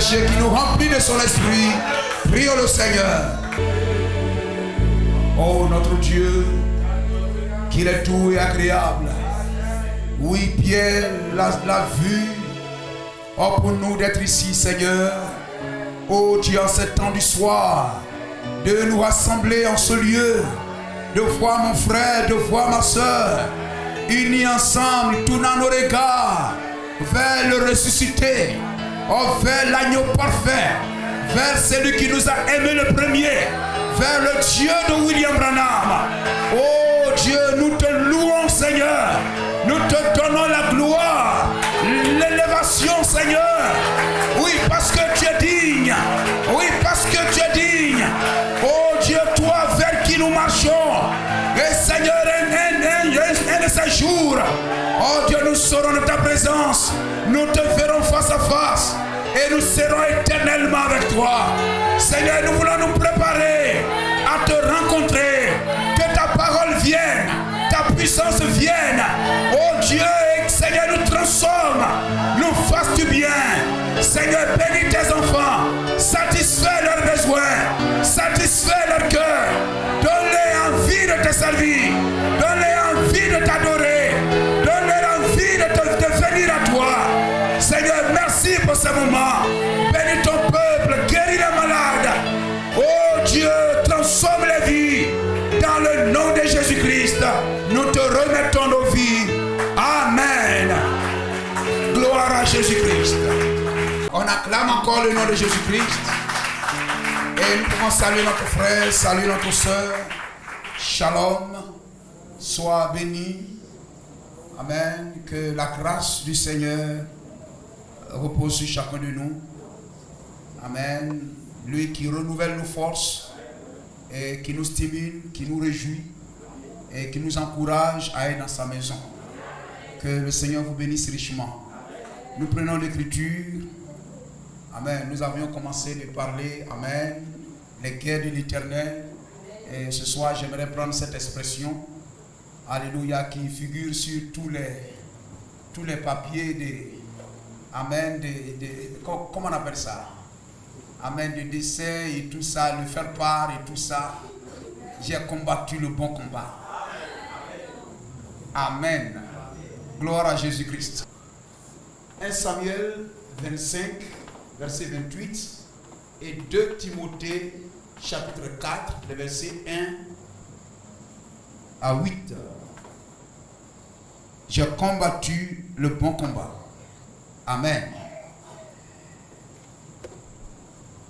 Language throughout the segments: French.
Qui nous remplit de son esprit. Prions le Seigneur. Oh notre Dieu, qu'il est doux et agréable. Oui, Pierre l'a vu. Oh, pour nous d'être ici, Seigneur. Oh Dieu, en ce temps du soir, de nous rassembler en ce lieu, de voir mon frère, de voir ma soeur, unis ensemble, tournant nos regards vers le ressuscité. Oh, vers l'agneau parfait, vers celui qui nous a aimés le premier, vers le Dieu de William Branham. Oh Dieu, nous te louons, Seigneur. Nous te donnons la gloire, l'élévation, Seigneur. Oui, parce que tu es digne. Oui, parce que tu es digne. Oh Dieu, toi vers qui nous marchons. Et Seigneur, un de ces jours, oh Dieu, nous serons de ta présence. Nous te verrons face à face. Et nous serons éternellement avec toi. Seigneur, nous voulons nous préparer à te rencontrer. Que ta parole vienne. Ta puissance vienne. Oh Dieu, Seigneur, nous transforme. Nous fasse du bien. Seigneur, bénis tes enfants. Satisfais leurs besoins. Satisfais leur cœur. Donne-les envie de te servir. Donne-les envie de t'adorer. Donne-les envie de venir à toi. Seigneur, merci pour ce moment. Bénis ton peuple, guéris les malades. Oh Dieu, transforme les vies. Dans le nom de Jésus-Christ, nous te remettons nos vies. Amen. Gloire à Jésus-Christ. On acclame encore le nom de Jésus-Christ. Et nous pouvons saluer notre frère, saluer notre soeur. Shalom. Sois béni. Amen. Que la grâce du Seigneur repose sur chacun de nous. Amen. Lui qui renouvelle nos forces et qui nous stimule, qui nous réjouit et qui nous encourage à être dans sa maison. Que le Seigneur vous bénisse richement. Nous prenons l'Écriture. Amen. Nous avions commencé de parler, amen, les guerres de l'Éternel. Et ce soir, j'aimerais prendre cette expression, alléluia, qui figure sur tous les papiers de, amen, comment on appelle ça? Amen, de décès et tout ça, le faire part et tout ça. J'ai combattu le bon combat. Amen. Gloire à Jésus-Christ. 1 Samuel 25, verset 28 et 2 Timothée, chapitre 4, les versets 1 à 8. J'ai combattu le bon combat. Amen.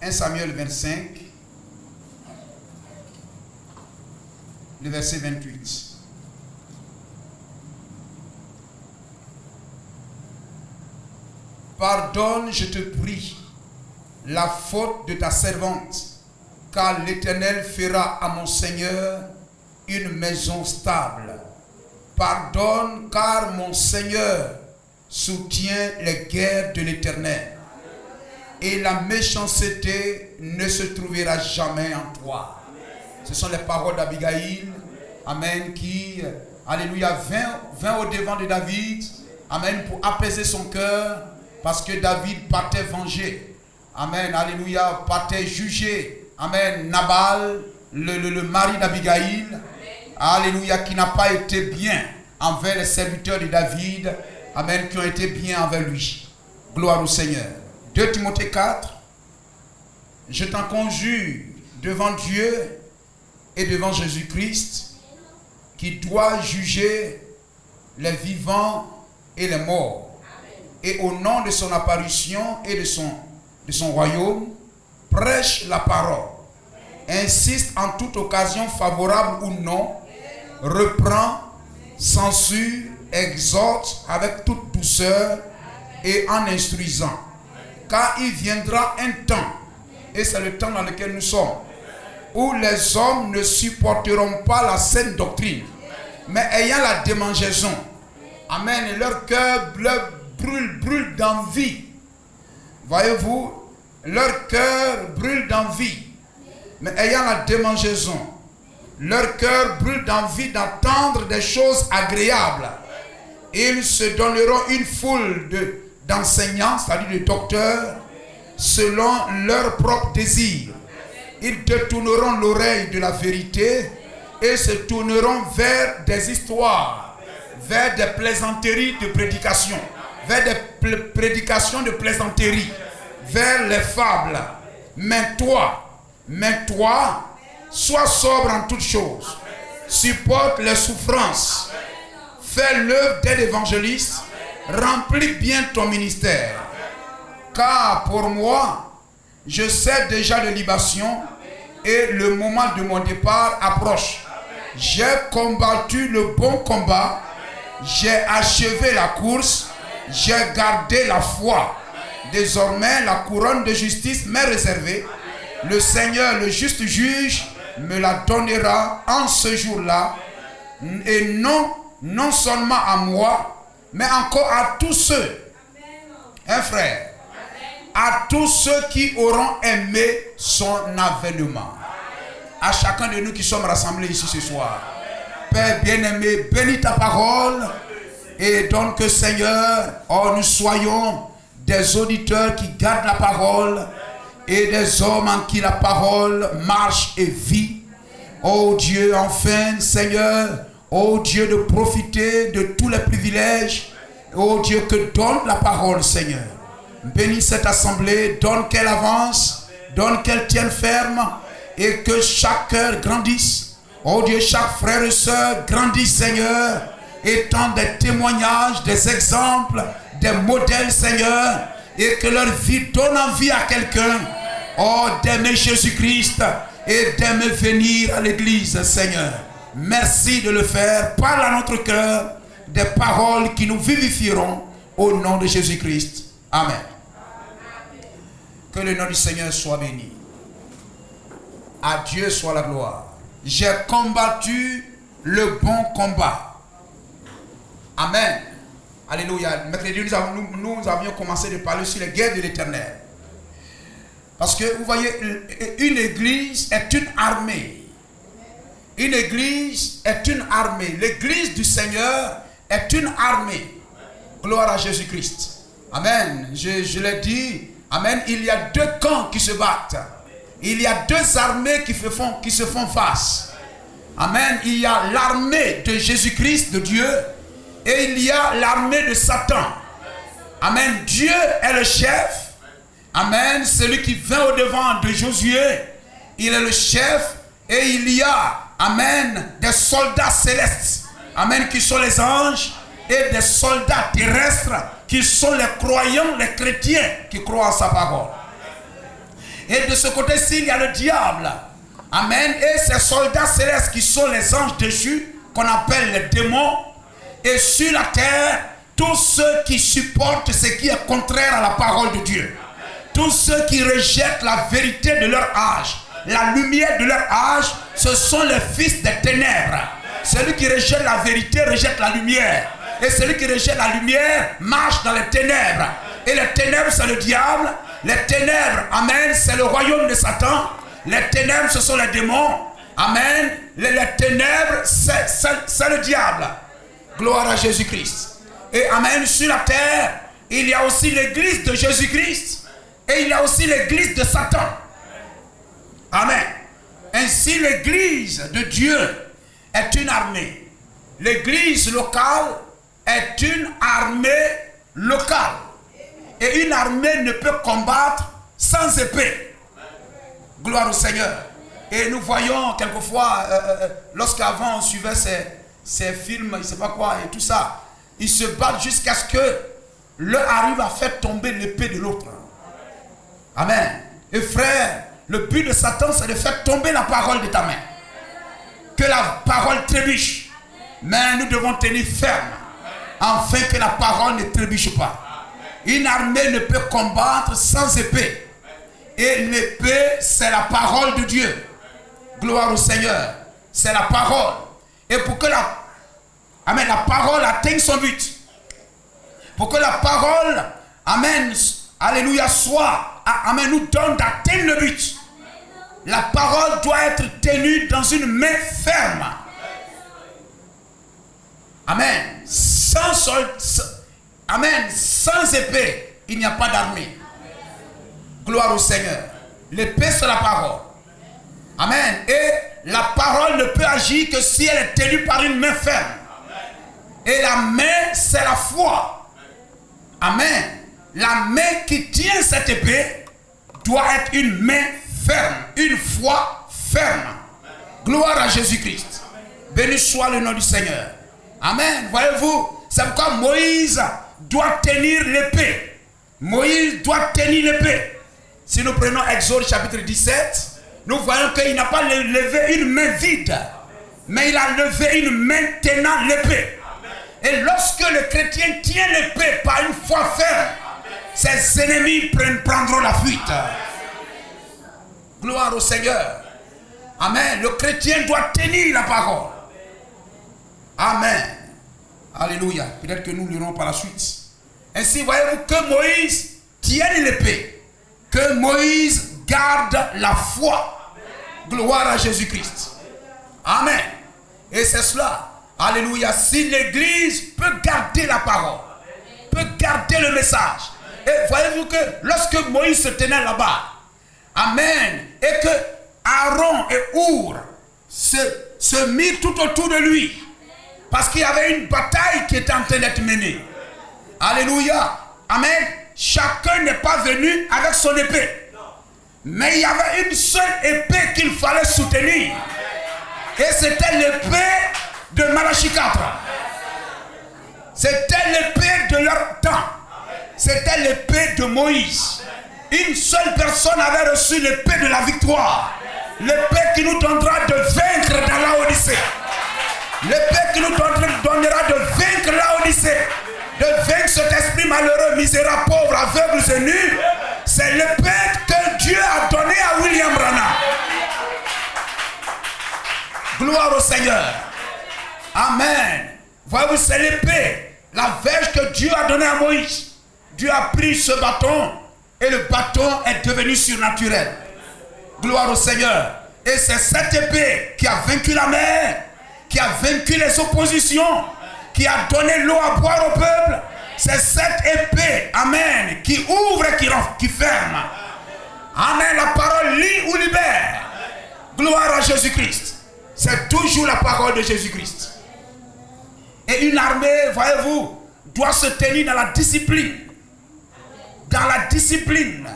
1 Samuel 25, le verset 28. Pardonne, je te prie, la faute de ta servante, car l'Éternel fera à mon Seigneur une maison stable. Pardonne, car mon Seigneur soutient les guerres de l'Éternel. Et la méchanceté ne se trouvera jamais en toi. Ce sont les paroles d'Abigail, amen, qui, alléluia, vint au devant de David, amen, pour apaiser son cœur, parce que David partait venger, amen, alléluia, partait juger, amen, Nabal, le mari d'Abigail, alléluia, qui n'a pas été bien envers les serviteurs de David. Amen, qui ont été bien envers lui. Gloire au Seigneur. 2 Timothée 4. Je t'en conjure devant Dieu et devant Jésus-Christ, qui doit juger les vivants et les morts. Et au nom de son apparition et de son royaume, prêche la parole. Insiste en toute occasion, favorable ou non, reprend, censure, exhorte avec toute douceur et en instruisant. Car il viendra un temps, et c'est le temps dans lequel nous sommes, où les hommes ne supporteront pas la saine doctrine, mais ayant la démangeaison. Amen. Et leur cœur brûle d'envie. Voyez-vous, leur cœur brûle d'envie, mais ayant la démangeaison. Leur cœur brûle d'envie d'entendre des choses agréables. Ils se donneront une foule d'enseignants, c'est-à-dire de docteurs, selon leur propre désir. Ils détourneront l'oreille de la vérité et se tourneront vers des histoires, vers des plaisanteries de prédication, vers des prédications de plaisanterie, vers les fables. Mais toi, sois sobre en toutes choses, supporte les souffrances, fais l'œuvre d'un évangéliste, remplis bien ton ministère. Car pour moi, je sais déjà de libation et le moment de mon départ approche. J'ai combattu le bon combat, j'ai achevé la course, j'ai gardé la foi. Désormais, la couronne de justice m'est réservée. Le Seigneur, le juste juge, me la donnera en ce jour-là, et non seulement à moi, mais encore à tous ceux, un frère, à tous ceux qui auront aimé son avènement. À chacun de nous qui sommes rassemblés ici ce soir. Père bien-aimé, bénis ta parole et donne que, Seigneur, nous soyons des auditeurs qui gardent la parole et des hommes en qui la parole marche et vit. Oh Dieu, enfin, Seigneur, oh Dieu, de profiter de tous les privilèges. Oh Dieu, que donne la parole, Seigneur. Bénis cette assemblée, donne qu'elle avance, donne qu'elle tienne ferme et que chaque cœur grandisse. Oh Dieu, chaque frère et soeur grandisse, Seigneur, étant des témoignages, des exemples, des modèles, Seigneur, et que leur vie donne envie à quelqu'un, oh, d'aimer Jésus-Christ et d'aimer venir à l'église, Seigneur. Merci de le faire. Parle à notre cœur des paroles qui nous vivifieront au nom de Jésus-Christ. Amen. Que le nom du Seigneur soit béni. À Dieu soit la gloire. J'ai combattu le bon combat. Amen. Alléluia. Mercredi, nous avions commencé de parler sur les guerres de l'Éternel. Parce que vous voyez, une église est une armée. Une église est une armée. L'église du Seigneur est une armée. Gloire à Jésus-Christ. Amen. Je l'ai dit. Amen. Il y a deux camps qui se battent. Il y a deux armées qui se font face. Amen. Il y a l'armée de Jésus-Christ, de Dieu, et il y a l'armée de Satan. Amen. Dieu est le chef. Amen. Celui qui vient au devant de Josué, il est le chef, et il y a, amen, des soldats célestes. Amen. Qui sont les anges, et des soldats terrestres qui sont les croyants, les chrétiens qui croient en sa parole. Et de ce côté-ci, il y a le diable. Amen. Et ces soldats célestes qui sont les anges déchus, qu'on appelle les démons. Et sur la terre, tous ceux qui supportent ce qui est contraire à la parole de Dieu. Tous ceux qui rejettent la vérité de leur âge, la lumière de leur âge, ce sont les fils des ténèbres. Celui qui rejette la vérité rejette la lumière. Et celui qui rejette la lumière marche dans les ténèbres. Et les ténèbres, c'est le diable. Les ténèbres, amen, c'est le royaume de Satan. Les ténèbres, ce sont les démons. Amen. Les ténèbres, c'est le diable. Gloire à Jésus-Christ. Et amen, sur la terre, il y a aussi l'église de Jésus-Christ. Et il y a aussi l'église de Satan. Amen. Ainsi, l'église de Dieu est une armée. L'église locale est une armée locale. Et une armée ne peut combattre sans épée. Gloire au Seigneur. Et nous voyons quelquefois, lorsqu'avant on suivait ces films, je ne sais pas quoi, et tout ça, ils se battent jusqu'à ce que l'un arrive à faire tomber l'épée de l'autre. Amen. Et frère, le but de Satan, c'est de faire tomber la parole de ta main. Que la parole trébuche. Mais nous devons tenir ferme, afin que la parole ne trébuche pas. Une armée ne peut combattre sans épée. Et l'épée, c'est la parole de Dieu. Gloire au Seigneur. C'est la parole. Et pour que la parole atteigne son but. Pour que la parole, amen, alléluia, nous donne d'atteindre le but. La parole doit être tenue dans une main ferme. Amen. Sans épée, il n'y a pas d'armée. Gloire au Seigneur. L'épée, c'est la parole. Amen. Et la parole ne peut agir que si elle est tenue par une main ferme. Et la main, c'est la foi. Amen. La main qui tient cette épée doit être une main ferme. Une foi ferme. Gloire à Jésus-Christ. Béni soit le nom du Seigneur. Amen. Voyez-vous, c'est pourquoi Moïse doit tenir l'épée. Moïse doit tenir l'épée. Si nous prenons Exode chapitre 17, nous voyons qu'il n'a pas levé une main vide, mais il a levé une main tenant l'épée. Et lorsque le chrétien tient l'épée par une foi ferme, ses ennemis prendront la fuite. Gloire au Seigneur. Amen. Le chrétien doit tenir la parole. Amen. Alléluia. Peut-être que nous lirons par la suite. Ainsi, voyez-vous que Moïse tienne l'épée. Que Moïse garde la foi. Gloire à Jésus-Christ. Amen. Et c'est cela. Alléluia. Si l'église peut garder la parole, peut garder le message. Et voyez-vous que lorsque Moïse se tenait là-bas, amen, et que Aaron et Our se mirent tout autour de lui, parce qu'il y avait une bataille qui était en train d'être menée. Alléluia. Amen. Chacun n'est pas venu avec son épée. Mais il y avait une seule épée qu'il fallait soutenir. Et c'était l'épée de Malachie 4. C'était l'épée de leur temps. C'était l'épée de Moïse. Une seule personne avait reçu l'épée de la victoire. L'épée qui nous donnera de vaincre dans la Odyssée. L'épée qui nous donnera de vaincre la Odyssée. De vaincre cet esprit malheureux, misérable, pauvre, aveugle et nu. C'est l'épée que Dieu a donnée à William Branham. Gloire au Seigneur. Amen. Voyez-vous, c'est l'épée, la verge que Dieu a donnée à Moïse. Dieu a pris ce bâton et le bâton est devenu surnaturel. Gloire au Seigneur. Et c'est cette épée qui a vaincu la mer, qui a vaincu les oppositions, qui a donné l'eau à boire au peuple. C'est cette épée, amen, qui ouvre et qui ferme. Amen, la parole lie ou libère. Gloire à Jésus-Christ. C'est toujours la parole de Jésus-Christ. Et une armée, voyez-vous, doit se tenir dans la discipline. Dans la discipline.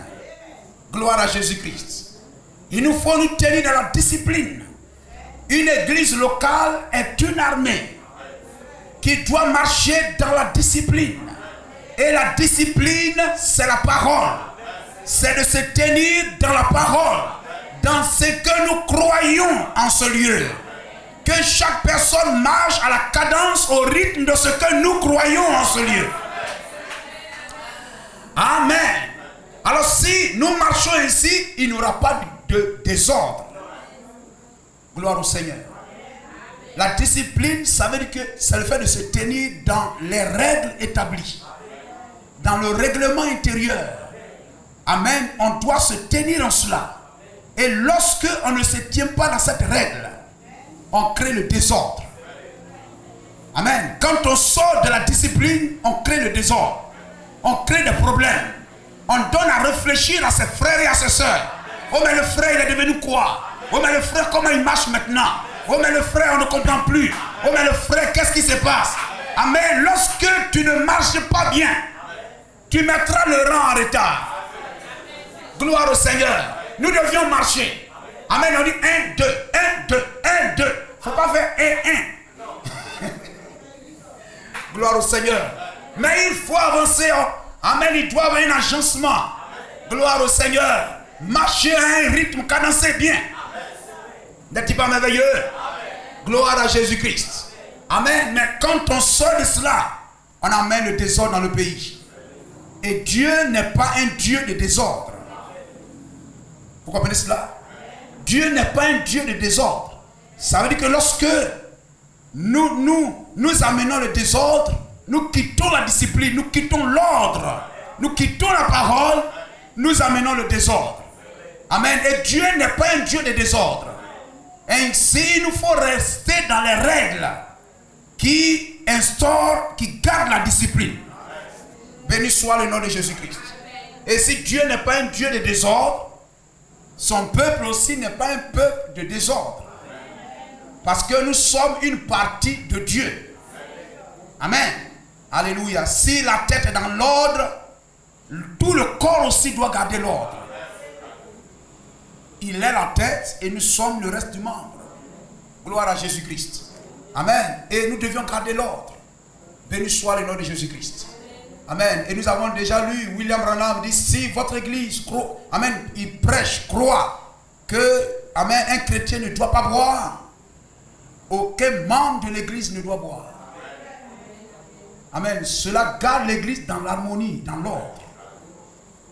Gloire à Jésus-Christ. Il nous faut nous tenir dans la discipline. Une église locale est une armée qui doit marcher dans la discipline. Et la discipline, c'est la parole. C'est de se tenir dans la parole, dans ce que nous croyons en ce lieu. Que chaque personne marche à la cadence, au rythme de ce que nous croyons en ce lieu. Amen. Alors si nous marchons ici, il n'y aura pas de désordre. Gloire au Seigneur. La discipline, ça veut dire que c'est le fait de se tenir dans les règles établies. Dans le règlement intérieur. Amen. On doit se tenir en cela. Et lorsque on ne se tient pas dans cette règle, on crée le désordre. Amen. Quand on sort de la discipline, on crée le désordre. On crée des problèmes. On donne à réfléchir à ses frères et à ses soeurs. Oh mais le frère il est devenu quoi? Oh mais le frère comment il marche maintenant? Oh mais le frère on ne comprend plus. Oh mais le frère qu'est-ce qui se passe? Amen. Lorsque tu ne marches pas bien, tu mettras le rang en retard. Gloire au Seigneur. Nous devions marcher. Amen. On dit 1, 2, 1, 2, 1, 2. Il ne faut pas faire 1, 1. Gloire au Seigneur. Mais il faut avancer. Amen. Il doit y avoir un agencement. Gloire au Seigneur. Marcher à un rythme cadencé bien. N'est-il pas merveilleux? Gloire à Jésus-Christ. Amen. Mais quand on sort de cela, on amène le désordre dans le pays. Et Dieu n'est pas un Dieu de désordre. Vous comprenez cela? Dieu n'est pas un Dieu de désordre. Ça veut dire que lorsque nous amenons le désordre, nous quittons la discipline, nous quittons l'ordre, nous quittons la parole, nous amenons le désordre. Amen. Et Dieu n'est pas un Dieu de désordre. Ainsi, il nous faut rester dans les règles qui instaurent, qui gardent la discipline. Béni soit le nom de Jésus-Christ. Et si Dieu n'est pas un Dieu de désordre, son peuple aussi n'est pas un peuple de désordre. Parce que nous sommes une partie de Dieu. Amen. Alléluia. Si la tête est dans l'ordre, tout le corps aussi doit garder l'ordre. Il est la tête et nous sommes le reste du membre. Gloire à Jésus-Christ. Amen. Et nous devions garder l'ordre. Béni soit le nom de Jésus-Christ. Amen. Et nous avons déjà lu, William Branham dit, si votre église, amen, il prêche, croit que, amen, un chrétien ne doit pas boire, aucun membre de l'église ne doit boire. Amen. Cela garde l'église dans l'harmonie, dans l'ordre.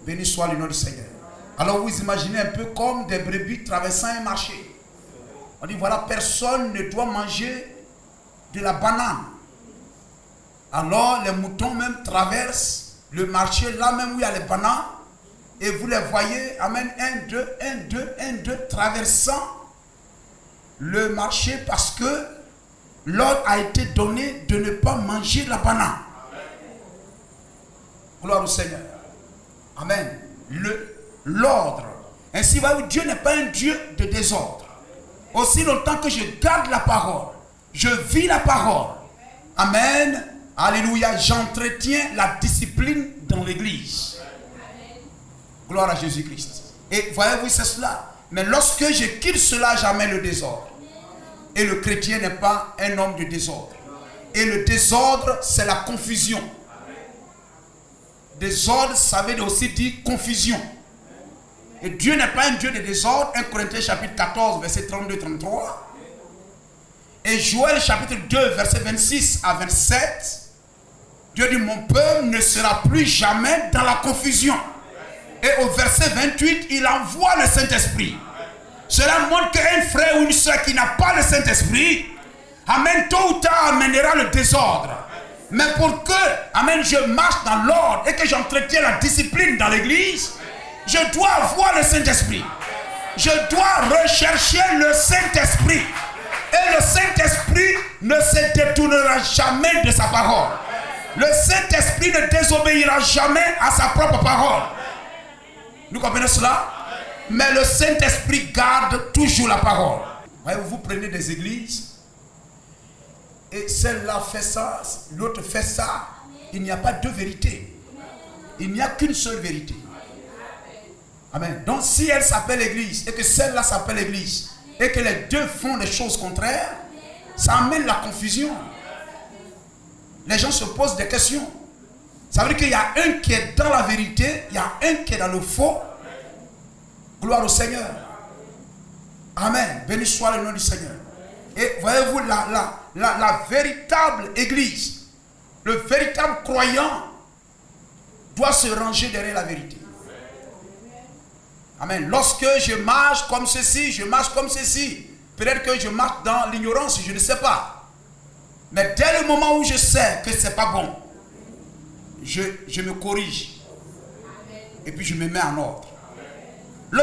Béni soit le nom du Seigneur. Alors vous imaginez un peu comme des brebis traversant un marché. On dit voilà, personne ne doit manger de la banane. Alors les moutons même traversent le marché là même où il y a les bananes. Et vous les voyez, amen, 1, 2, 1, 2, 1, 2, traversant le marché parce que l'ordre a été donné de ne pas manger la banane. Gloire au Seigneur. Amen. L'ordre. Ainsi, Dieu n'est pas un Dieu de désordre. Aussi longtemps que je garde la parole, je vis la parole. Amen. Alléluia. J'entretiens la discipline dans l'église. Gloire à Jésus-Christ. Et voyez-vous, c'est cela. Mais lorsque je quitte cela, j'amène le désordre. Et le chrétien n'est pas un homme de désordre. Et le désordre, c'est la confusion. Désordre, ça veut aussi dire confusion. Et Dieu n'est pas un Dieu de désordre. 1 Corinthiens chapitre 14, verset 32-33. Et Joël chapitre 2, verset 26 à 27. Dieu dit, mon peuple ne sera plus jamais dans la confusion. Et au verset 28, il envoie le Saint-Esprit. Cela montre qu'un frère ou une soeur qui n'a pas le Saint-Esprit, amen, tôt ou tard amènera le désordre. Mais pour que, amen, je marche dans l'ordre et que j'entretienne la discipline dans l'église, je dois avoir le Saint-Esprit. Je dois rechercher le Saint-Esprit. Et le Saint-Esprit ne se détournera jamais de sa parole. Le Saint-Esprit ne désobéira jamais à sa propre parole. Nous comprenons cela? Mais le Saint-Esprit garde toujours la parole. Vous prenez des églises et celle-là fait ça, l'autre fait ça. Il n'y a pas deux vérités. Il n'y a qu'une seule vérité. Amen. Donc si elle s'appelle église et que celle-là s'appelle église et que les deux font des choses contraires, ça amène la confusion. Les gens se posent des questions. Ça veut dire qu'il y a un qui est dans la vérité, il y a un qui est dans le faux. Gloire au Seigneur. Amen. Béni soit le nom du Seigneur. Et voyez-vous, la véritable église, le véritable croyant doit se ranger derrière la vérité. Amen. Lorsque je marche comme ceci, je marche comme ceci. Peut-être que je marche dans l'ignorance, je ne sais pas. Mais dès le moment où je sais que ce n'est pas bon, je me corrige. Et puis je me mets en ordre.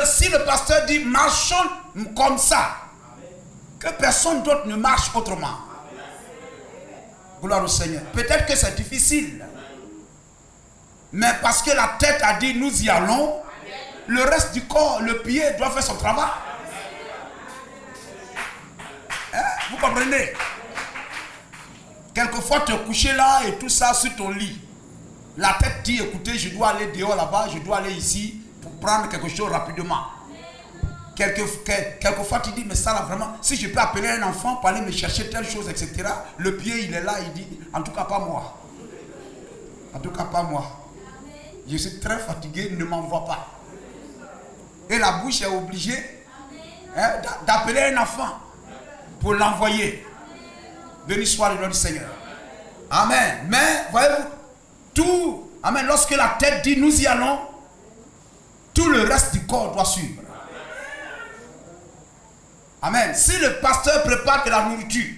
Si le pasteur dit marchons comme ça, que personne d'autre ne marche autrement. Gloire au Seigneur. Peut-être que c'est difficile. Mais parce que la tête a dit nous y allons, le reste du corps, le pied doit faire son travail. Hein? Vous comprenez? Quelquefois, tu es couché là et tout ça sur ton lit. La tête dit, écoutez, je dois aller dehors là-bas, je dois aller ici pour prendre quelque chose rapidement. Quelquefois, tu dis, mais ça là vraiment, si je peux appeler un enfant pour aller me chercher telle chose, etc. Le pied, il est là, il dit, en tout cas pas moi. En tout cas pas moi. Je suis très fatigué, ne m'envoie pas. Et la bouche est obligée d'appeler un enfant pour l'envoyer. Béni soit le nom du Seigneur. Amen. Mais, voyez-vous, tout, amen, lorsque la tête dit nous y allons, tout le reste du corps doit suivre. Amen. Si le pasteur prépare de la nourriture,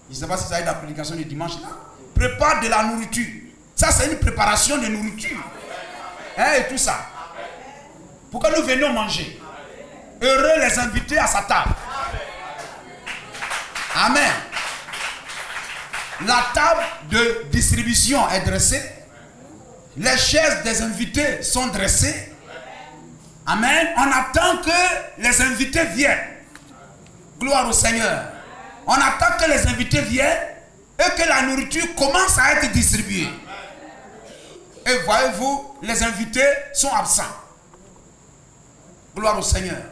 je ne sais pas si ça a une application du dimanche là, prépare de la nourriture. Ça, c'est une préparation de nourriture. Et tout ça. Pour que nous venions manger. Heureux les invités à sa table. Amen. La table de distribution est dressée. Les chaises des invités sont dressées. Amen. On attend que les invités viennent. Gloire au Seigneur. On attend que les invités viennent et que la nourriture commence à être distribuée. Et voyez-vous, les invités sont absents. Gloire au Seigneur.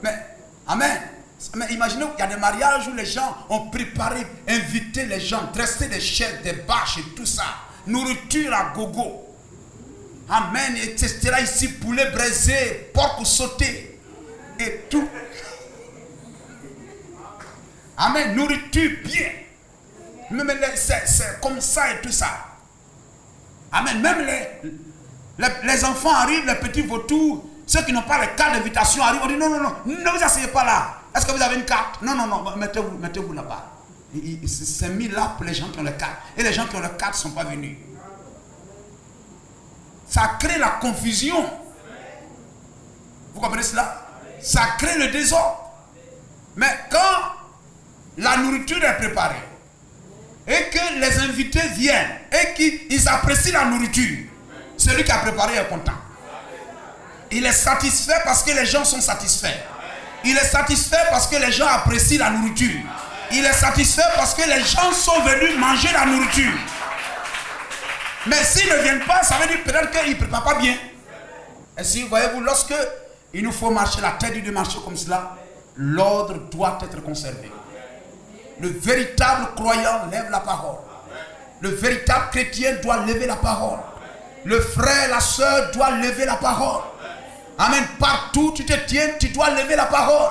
Mais, amen. Mais imaginez qu'il y a des mariages où les gens ont préparé, invité les gens, dressé des chaises, des bâches et tout ça. Nourriture à gogo. Amen, etc. Ici, poulet braisé, porc sauté et tout. Amen, nourriture bien. Même c'est comme ça et tout ça. Amen, même les enfants arrivent, les petits vautours, ceux qui n'ont pas les cartes d'invitation arrivent, on dit non, ne vous asseyez pas là. Est-ce que vous avez une carte? Non, mettez-vous là-bas. C'est mis là pour les gens qui ont les cartes. Et les gens qui ont les cartes ne sont pas venus. Ça crée la confusion. Vous comprenez cela? Ça crée le désordre. Mais quand la nourriture est préparée et que les invités viennent et qu'ils apprécient la nourriture, celui qui a préparé est content. Il est satisfait parce que les gens sont satisfaits. Il est satisfait parce que les gens apprécient la nourriture. Il est satisfait parce que les gens sont venus manger la nourriture. Mais s'ils ne viennent pas, ça veut dire peut-être qu'ils ne préparent pas bien. Et si, voyez-vous, lorsque il nous faut marcher, la tête de marcher comme cela, l'ordre doit être conservé. Le véritable croyant lève la parole. Le véritable chrétien doit lever la parole. Le frère, la soeur doit lever la parole. Amen. Partout tu te tiens, tu dois lever la parole.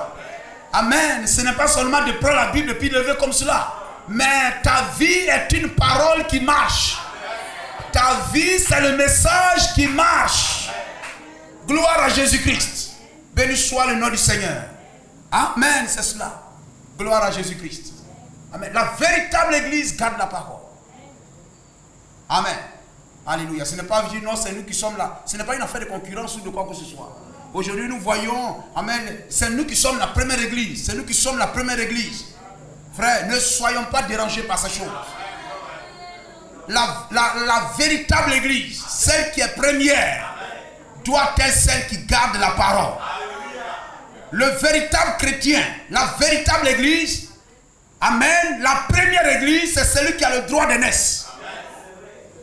Amen. Ce n'est pas seulement de prendre la Bible et puis lever comme cela. Mais ta vie est une parole qui marche. Ta vie, c'est le message qui marche. Gloire à Jésus-Christ. Béni soit le nom du Seigneur. Amen, c'est cela. Gloire à Jésus-Christ. Amen. La véritable église garde la parole. Amen. Alléluia. Ce n'est pas dire non, c'est nous qui sommes là. Ce n'est pas une affaire de concurrence ou de quoi que ce soit. Aujourd'hui, nous voyons, amen, c'est nous qui sommes la première église. C'est nous qui sommes la première église. Frère, ne soyons pas dérangés par ces choses. La véritable église, celle qui est première, doit être celle qui garde la parole. Le véritable chrétien, la véritable église, amen, la première église, c'est celui qui a le droit d'aînesse.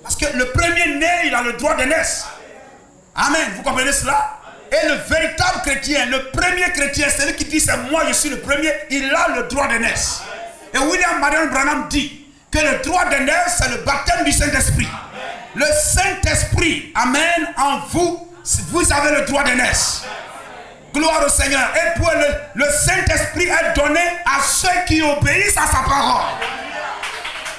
Parce que le premier né, il a le droit d'aînesse. Amen, vous comprenez cela? Et le véritable chrétien, le premier chrétien, celui qui dit c'est moi, je suis le premier, il a le droit d'aînesse. Et William Marion Branham dit que le droit d'aînesse, c'est le baptême du Saint-Esprit. Le Saint-Esprit, amen, en vous, vous avez le droit d'aînesse. Gloire au Seigneur. Et pour le Saint-Esprit est donné à ceux qui obéissent à sa parole.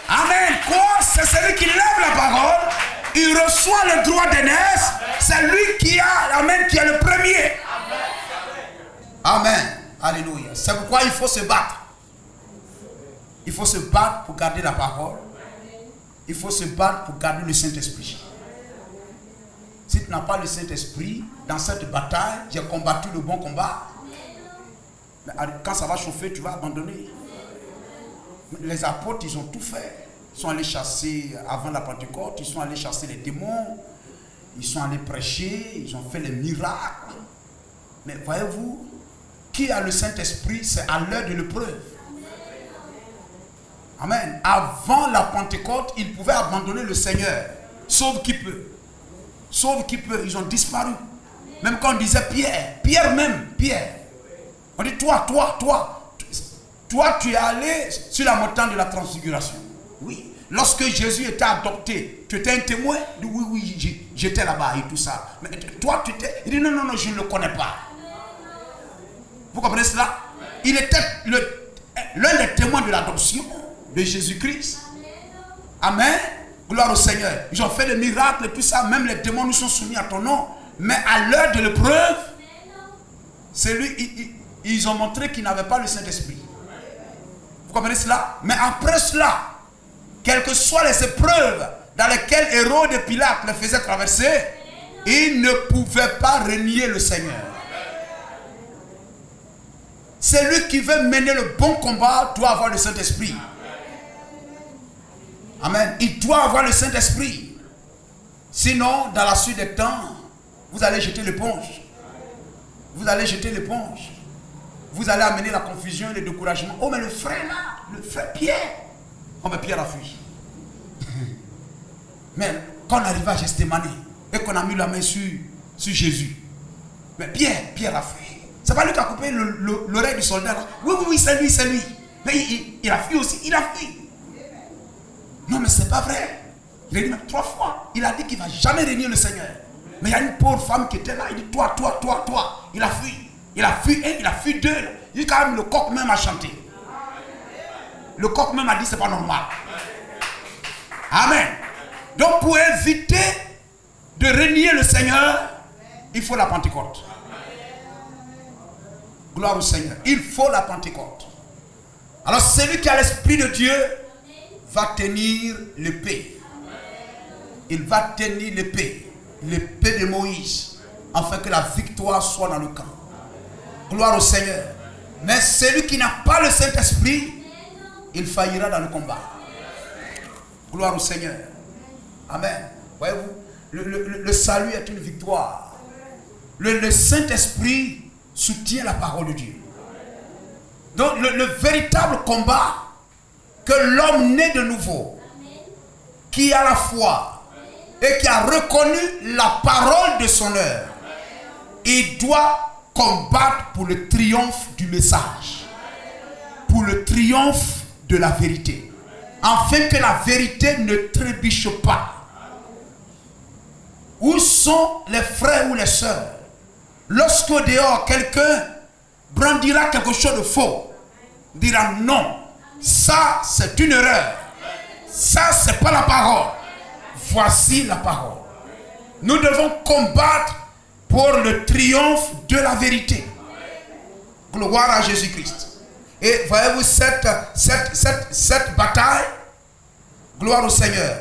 Amen. Quoi? C'est celui qui lève la parole. Il reçoit le droit d'aînesse. C'est lui qui a, amen, qui est le premier. Amen. Alléluia. C'est pourquoi il faut se battre. Il faut se battre pour garder la parole. Il faut se battre pour garder le Saint-Esprit. Si tu n'as pas le Saint-Esprit, dans cette bataille, j'ai combattu le bon combat. Mais quand ça va chauffer, tu vas abandonner. Les apôtres, ils ont tout fait. Ils sont allés chasser, avant la Pentecôte, ils sont allés chasser les démons. Ils sont allés prêcher, ils ont fait les miracles. Mais voyez-vous, qui a le Saint-Esprit, c'est à l'heure de l'épreuve. Amen. Avant la Pentecôte, ils pouvaient abandonner le Seigneur. Sauf qui peut. Sauf qui peut. Ils ont disparu. Même quand on disait Pierre. Pierre même. Pierre. On dit toi, tu es allé sur la montagne de la transfiguration. Oui. Lorsque Jésus était adopté, tu étais un témoin? Oui, j'étais là-bas et tout ça. Mais toi, tu étais... Il dit non, je ne le connais pas. Vous comprenez cela? Il était l'un des témoins de l'adoption de Jésus-Christ. Amen. Gloire au Seigneur. Ils ont fait des miracles et tout ça. Même les démons nous sont soumis à ton nom. Mais à l'heure de l'épreuve, ils ont montré qu'ils n'avaient pas le Saint-Esprit. Vous comprenez cela? Mais après cela, quelles que soient les épreuves dans lesquelles Hérode et Pilate les faisaient traverser, ils ne pouvaient pas renier le Seigneur. Celui qui veut mener le bon combat doit avoir le Saint-Esprit. Amen. Il doit avoir le Saint-Esprit. Sinon, dans la suite des temps, vous allez jeter l'éponge. Vous allez jeter l'éponge. Vous allez amener la confusion et le découragement. Oh, mais le frère là, le frère Pierre. Oh, mais Pierre a fui. Mais quand on arrive à Gethsémani et qu'on a mis la main sur Jésus, mais Pierre a fui. C'est pas lui qui a coupé l'oreille du soldat là. Oui, c'est lui. Mais il a fui aussi, il a fui. Non, mais c'est pas vrai. Il a dit même 3 fois. Il a dit qu'il ne va jamais régner le Seigneur. Mais il y a une pauvre femme qui était là. Il dit toi. Il a fui. Il a fui 1, il a fui 2. Il dit quand même le coq même a chanté. Le coq même a dit c'est pas normal. Amen. Donc pour éviter de régner le Seigneur, il faut la Pentecôte. Gloire au Seigneur. Il faut la Pentecôte. Alors celui qui a l'Esprit de Dieu va tenir l'épée. Il va tenir l'épée de Moïse, afin que la victoire soit dans le camp. Gloire au Seigneur. Mais celui qui n'a pas le Saint-Esprit, il faillira dans le combat. Gloire au Seigneur. Amen. Voyez-vous, le salut est une victoire. Le Saint-Esprit soutient la parole de Dieu. Donc le véritable combat que l'homme né de nouveau, qui a la foi et qui a reconnu la parole de son heure, il doit combattre pour le triomphe du message, pour le triomphe de la vérité, afin que la vérité ne trébuche pas. Où sont les frères ou les sœurs lorsqu'au dehors quelqu'un brandira quelque chose de faux, dira non, ça c'est une erreur, ça c'est pas la parole, voici la parole. Nous devons combattre pour le triomphe de la vérité. Gloire à Jésus-Christ. Et voyez-vous cette bataille, gloire au Seigneur.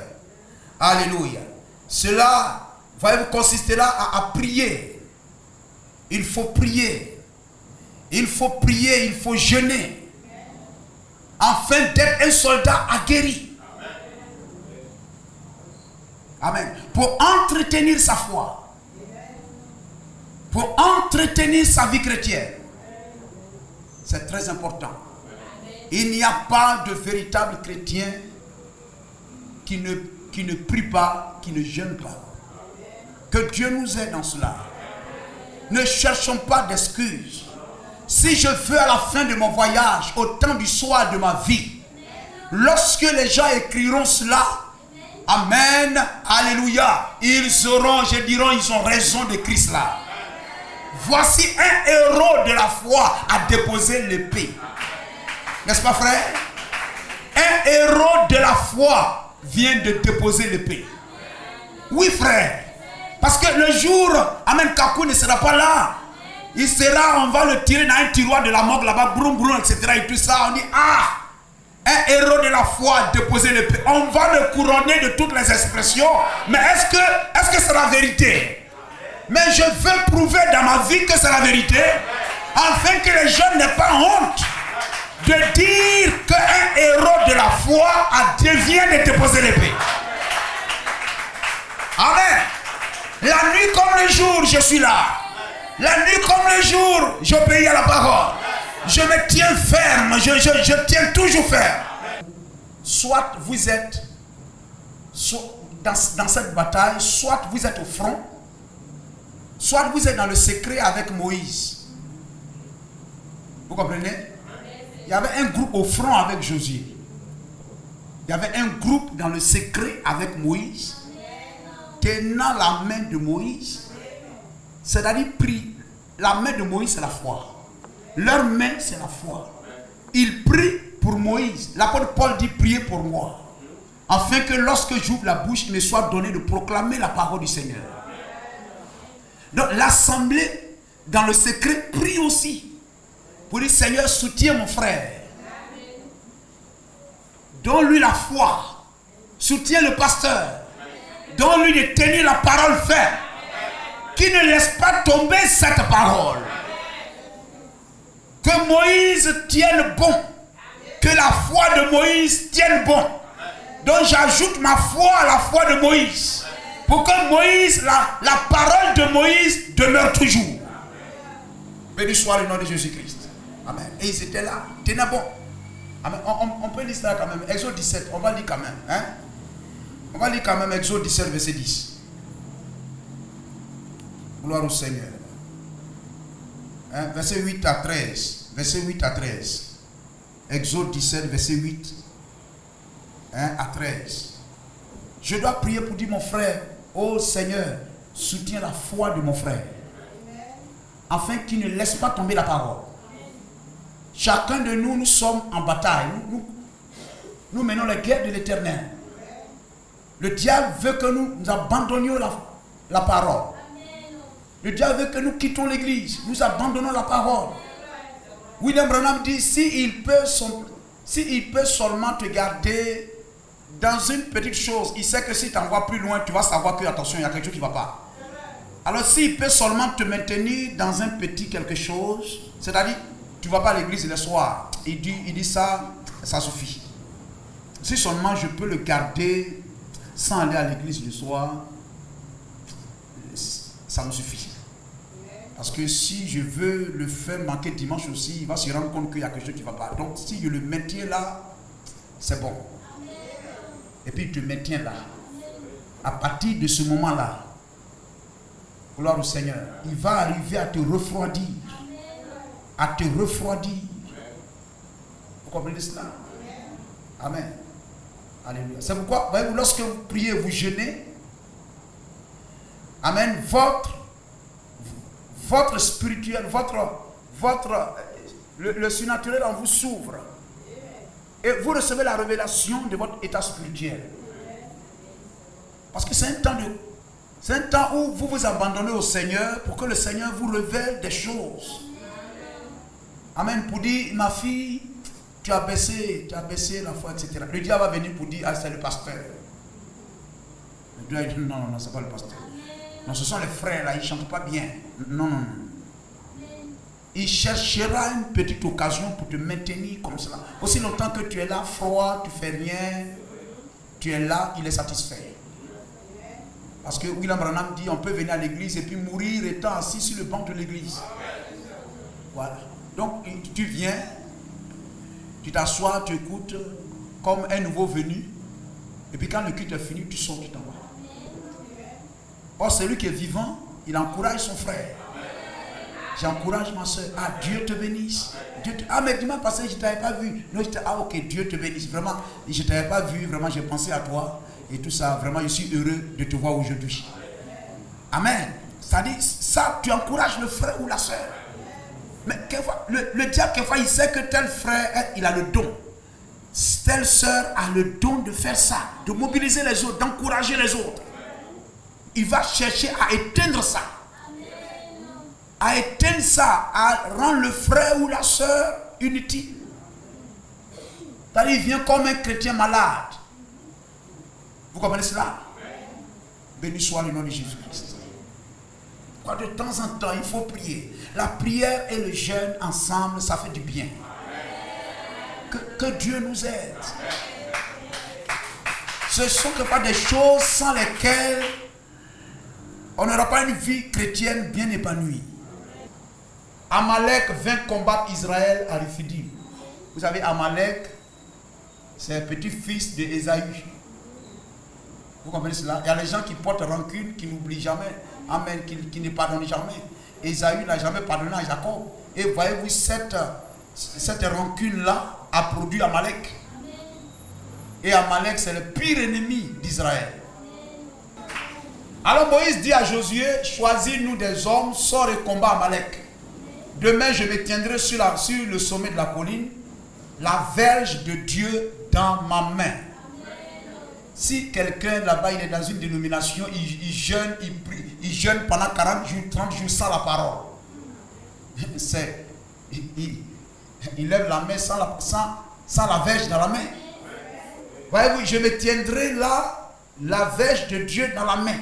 Alléluia. Cela, voyez-vous, consistera à prier. Il faut prier. Il faut prier, il faut jeûner. Afin d'être un soldat aguerri. Amen. Pour entretenir sa foi. Pour entretenir sa vie chrétienne. C'est très important. Il n'y a pas de véritable chrétien qui ne prie pas, qui ne jeûne pas. Que Dieu nous aide dans cela. Ne cherchons pas d'excuses. Si je veux à la fin de mon voyage, au temps du soir de ma vie, lorsque les gens écriront cela, amen, alléluia, ils ont raison d'écrire cela. Voici un héros de la foi à déposer l'épée. N'est-ce pas, frère? Un héros de la foi vient de déposer l'épée. Oui, frère. Parce que le jour, amen, Kakou ne sera pas là. Il sera, on va le tirer dans un tiroir de la morgue là-bas, broum, broum, etc. Et tout ça, on dit, un héros de la foi a déposé l'épée. On va le couronner de toutes les expressions. Mais est-ce que c'est la vérité? Mais je veux prouver dans ma vie que c'est la vérité, afin que les jeunes n'aient pas honte de dire qu'un héros de la foi vient de déposer l'épée. Amen. La nuit comme le jour, je suis là. La nuit comme le jour, j'obéis à la parole. Je me tiens ferme, je tiens toujours ferme. soit vous êtes dans cette bataille, soit vous êtes au front, soit vous êtes dans le secret avec Moïse. Vous comprenez? Il y avait un groupe au front avec Josué. Il y avait un groupe dans le secret avec Moïse, tenant la main de Moïse. C'est-à-dire, la main de Moïse, c'est la foi. Leur main, c'est la foi. Ils prient pour Moïse. L'apôtre Paul dit, priez pour moi, afin que lorsque j'ouvre la bouche, il me soit donné de proclamer la parole du Seigneur. Donc l'assemblée dans le secret prie aussi pour dire, Seigneur, soutiens mon frère. Donne-lui la foi. Soutiens le pasteur. Donne-lui de tenir la parole ferme. Qui ne laisse pas tomber cette parole. Que Moïse tienne bon. Que la foi de Moïse tienne bon. Donc j'ajoute ma foi à la foi de Moïse. Pour que Moïse, la parole de Moïse demeure toujours. Béni soit le nom de Jésus-Christ. Amen. Et ils étaient là. Tenaient bon. Amen. On peut lire ça quand même. Exode 17. On va lire quand même. Hein? On va lire quand même Exode 17, verset 10. Gloire au Seigneur. Hein? Verset 8 à 13. Verset 8 à 13. Exode 17, verset 8 à 13. Je dois prier pour dire, mon frère, ô Seigneur, soutiens la foi de mon frère, afin qu'il ne laisse pas tomber la parole. Chacun de nous, nous sommes en bataille. Nous menons la guerre de l'Éternel. Le diable veut que nous abandonnions la parole. Le diable veut que nous quittions l'église. Nous abandonnons la parole. William Branham dit, s'il peut seulement te garder dans une petite chose, il sait que si tu en vas plus loin, tu vas savoir que, attention, il y a quelque chose qui ne va pas. Alors s'il peut seulement te maintenir dans un petit quelque chose, c'est-à-dire, tu ne vas pas à l'église le soir, il dit ça suffit. Si seulement je peux le garder sans aller à l'église le soir, ça me suffit. Parce que si je veux le faire manquer dimanche aussi, il va se rendre compte qu'il y a quelque chose qui ne va pas. Donc si je le maintiens là, c'est bon. Et puis il te maintient là. À partir de ce moment-là, gloire au Seigneur, il va arriver à te refroidir. À te refroidir. Vous comprenez cela? Amen. Alléluia. C'est pourquoi, voyez-vous, lorsque vous priez, vous jeûnez, amen, votre spirituel, le surnaturel en vous s'ouvre. Et vous recevez la révélation de votre état spirituel. Parce que c'est un temps où vous vous abandonnez au Seigneur pour que le Seigneur vous révèle des choses. Amen. Pour dire, ma fille, tu as baissé la foi, etc. Le diable va venir pour dire, ah, c'est le pasteur. Le diable va dire, non, c'est pas le pasteur. Non, ce sont les frères là, ils ne chantent pas bien. Non. Il cherchera une petite occasion pour te maintenir comme cela. Aussi longtemps que tu es là, froid, tu ne fais rien, tu es là, il est satisfait. Parce que William Branham dit, on peut venir à l'église et puis mourir étant assis sur le banc de l'église. Voilà. Donc tu viens, tu t'assois, tu écoutes comme un nouveau venu. Et puis quand le culte est fini, tu sors, tu t'en vas. Or, celui qui est vivant, il encourage son frère. J'encourage ma soeur. Ah, Dieu te bénisse. Ah, mais dimanche passé, je ne t'avais pas vu. Non, ah, ok, Dieu te bénisse. Vraiment, je ne t'avais pas vu. Vraiment, j'ai pensé à toi. Et tout ça, vraiment, je suis heureux de te voir aujourd'hui. Amen. C'est-à-dire, ça, tu encourages le frère ou la soeur. Mais quelquefois, le diable, quelquefois, il sait que tel frère, il a le don. Telle soeur a le don de faire ça. De mobiliser les autres, d'encourager les autres. Il va chercher à éteindre ça. À éteindre ça, à rendre le frère ou la soeur inutile. C'est-à-dire, il vient comme un chrétien malade. Vous comprenez cela? Béni soit le nom de Jésus-Christ. De temps en temps, il faut prier. La prière et le jeûne ensemble, ça fait du bien. Que Dieu nous aide. Ce sont pas des choses sans lesquelles on n'aura pas une vie chrétienne bien épanouie. Amalek vint combattre Israël à Rephidim. Vous savez, Amalek, c'est petit-fils d'Ésaü. Vous comprenez cela? Il y a les gens qui portent rancune, qui n'oublient jamais. Amen, qui ne pardonnent jamais. Ésaü n'a jamais pardonné à Jacob. Et voyez-vous, cette rancune-là a produit Amalek. Et Amalek, c'est le pire ennemi d'Israël. Alors Moïse dit à Josué, choisis-nous des hommes, sors et combat Amalek. Demain, je me tiendrai sur le sommet de la colline, la verge de Dieu dans ma main. Si quelqu'un là-bas, il est dans une dénomination, il jeûne, il prie, il jeûne pendant 40 jours, 30 jours sans la parole. Il lève la main sans la verge dans la main. Voyez-vous, je me tiendrai là, la verge de Dieu dans la main.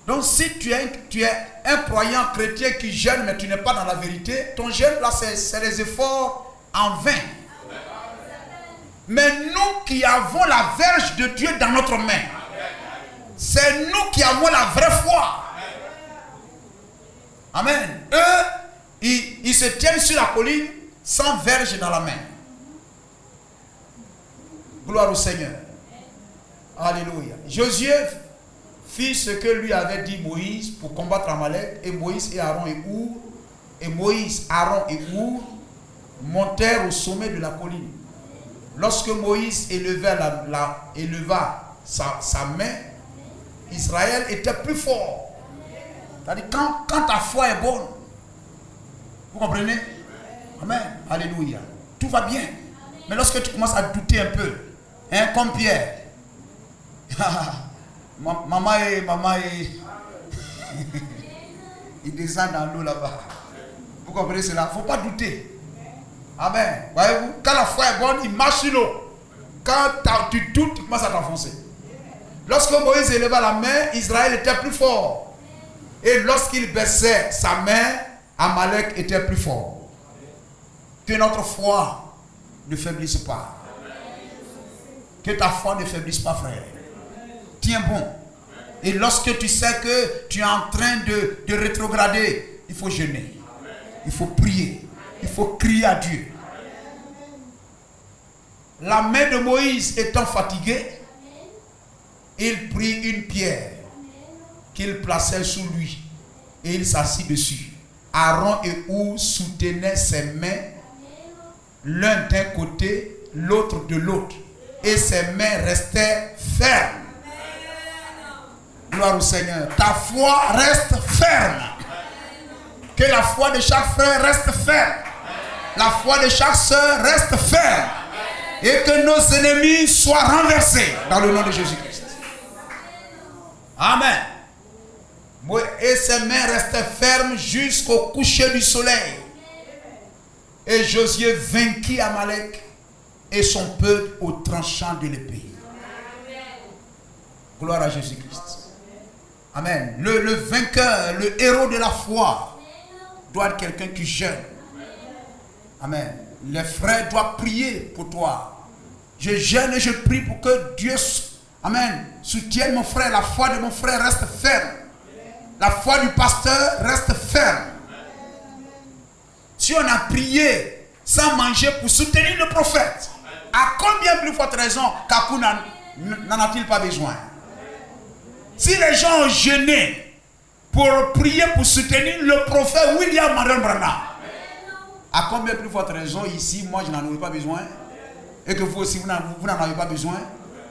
Donc si tu es un croyant chrétien qui jeûne, mais tu n'es pas dans la vérité, ton jeûne là, c'est des efforts en vain. Mais nous qui avons la verge de Dieu dans notre main, c'est nous qui avons la vraie foi. Amen. Eux, ils se tiennent sur la colline sans verge dans la main. Gloire au Seigneur. Alléluia. Josué fit ce que lui avait dit Moïse pour combattre Amalek, et Moïse et Aaron et Our montèrent au sommet de la colline. Lorsque Moïse éleva sa main, Israël était plus fort. C'est-à-dire quand ta foi est bonne, vous comprenez? Amen. Alléluia. Tout va bien. Mais lorsque tu commences à douter un peu, hein, comme Pierre, maman il descend dans l'eau là-bas. Vous comprenez cela? Il ne faut pas douter. Amen. Voyez-vous, quand la foi est bonne, il marche sur l'eau. Quand tu doutes, tu commences à t'enfoncer. Lorsque Moïse éleva la main, Israël était plus fort. Et lorsqu'il baissait sa main, Amalek était plus fort. Que notre foi ne faiblisse pas. Que ta foi ne faiblisse pas, frère. Tiens bon. Et lorsque tu sais que tu es en train de rétrograder, il faut jeûner. Il faut prier. Il faut crier à Dieu. La main de Moïse étant fatiguée, il prit une pierre qu'il plaçait sous lui et il s'assit dessus. Aaron et Our soutenaient ses mains, l'un d'un côté, l'autre de l'autre, et ses mains restaient fermes. Gloire au Seigneur. Ta foi reste ferme. Que la foi de chaque frère reste ferme. La foi de chaque sœur reste ferme. Et que nos ennemis soient renversés dans le nom de Jésus-Christ. Amen. Et ses mains restaient fermes jusqu'au coucher du soleil. Et Josué vainquit Amalek et son peuple au tranchant de l'épée. Gloire à Jésus-Christ. Amen. Le vainqueur, le héros de la foi doit être quelqu'un qui jeûne. Amen. Les frères doivent prier pour toi. Je jeûne et je prie pour que Dieu, amen, soutienne mon frère. La foi de mon frère reste ferme. La foi du pasteur reste ferme. Si on a prié sans manger pour soutenir le prophète, à combien plus forte raison Kakou n'en a-t-il pas besoin? Si les gens ont jeûné pour prier pour soutenir le prophète William Marion Branham, à combien plus forte raison ici, moi je n'en aurais pas besoin, et que vous aussi vous n'en avez pas besoin,